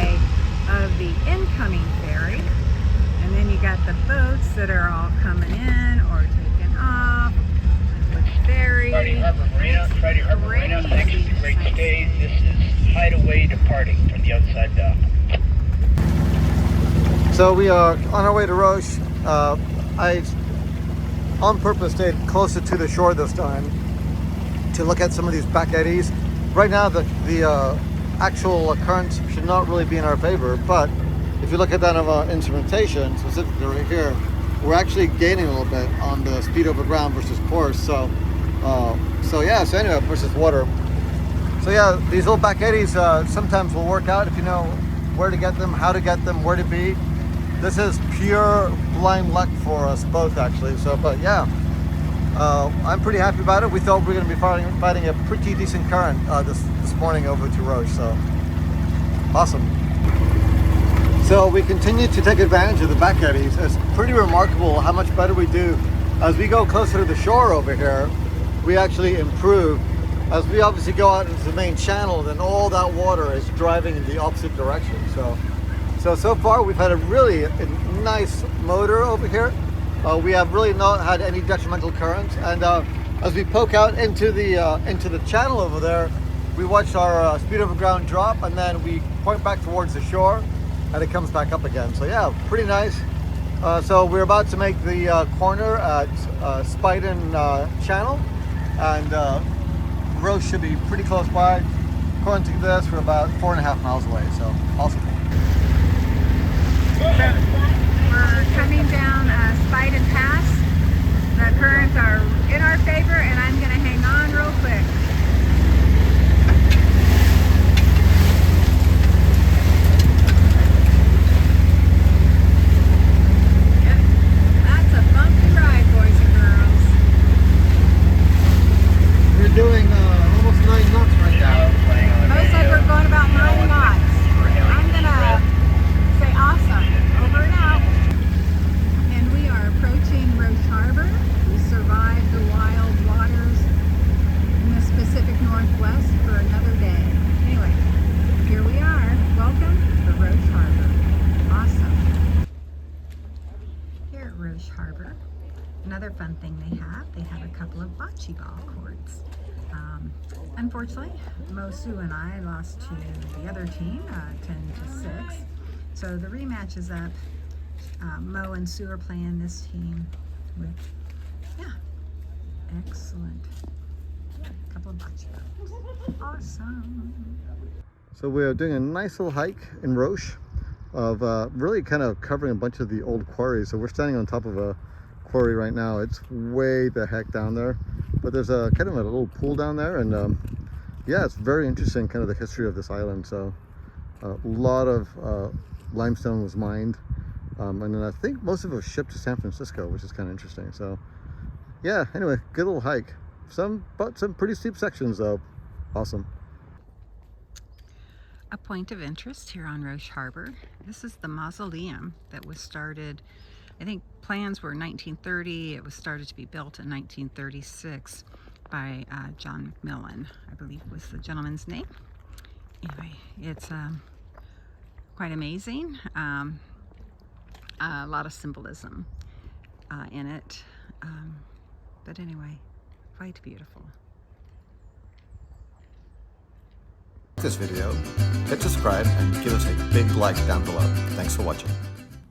way of the incoming ferry. And then you got the boats that are all coming in or taking off with ferry. Friday Harbor Marina, thanks for the great stay. This is Hideaway departing from the outside dock. So we are on our way to Roche. I on purpose stayed closer to the shore this time to look at some of these back eddies. Right now the actual currents should not really be in our favor, but if you look at that of our instrumentation, specifically right here, we're actually gaining a little bit on the speed over ground versus course. So anyway, versus water. So yeah, these little back eddies sometimes will work out if you know where to get them, how to get them, where to be. This is pure blind luck for us both, actually. So, but yeah, I'm pretty happy about it. We thought we were going to be fighting a pretty decent current this morning over to Roche. So, awesome. So we continue to take advantage of the back eddies. It's pretty remarkable how much better we do. As we go closer to the shore over here, we actually improve. As we obviously go out into the main channel, then all that water is driving in the opposite direction. So far we've had a really nice motor over here. We have really not had any detrimental currents, and as we poke out into the channel over there, we watch our speed over ground drop, and then we point back towards the shore, and it comes back up again. So yeah, pretty nice. So we're about to make the corner at Spiden Channel, and Roche should be pretty close by. According to this, we're about 4.5 miles away. So awesome. We're coming down Spiden Pass. The currents are in our favor, and I'm going to hang on real quick. Yep, that's a bumpy ride, boys and girls. We're doing almost 9 knots right now. Most said we're going about 9 knots. I'm going to say awesome. Over and out. And we are approaching Roche Harbor. We survived the wild waters in the Pacific Northwest for another day. Anyway, here we are. Welcome to Roche Harbor. Awesome. Here at Roche Harbor, another fun thing they have a couple of bocce ball courts. Unfortunately, Mo, Sue, and I lost to the other team, 10-6. So the rematch is up. Mo and Sue are playing this team with, yeah, excellent. Couple of bocce balls. Awesome. So we're doing a nice little hike in Roche of really kind of covering a bunch of the old quarries. So we're standing on top of a quarry right now. It's way the heck down there, but there's a kind of a little pool down there, and yeah, it's very interesting, kind of the history of this island. So a lot of limestone was mined, and then I think most of it was shipped to San Francisco, which is kind of interesting. So yeah, anyway, good little hike. Some pretty steep sections though. Awesome. A point of interest here on Roche Harbor. This is the mausoleum that was started, I think plans were 1930. It was started to be built in 1936 by John Millen, I believe was the gentleman's name. Anyway, it's quite amazing. A lot of symbolism in it. But anyway, quite beautiful. This video, hit subscribe and give us a big like down below. Thanks for watching.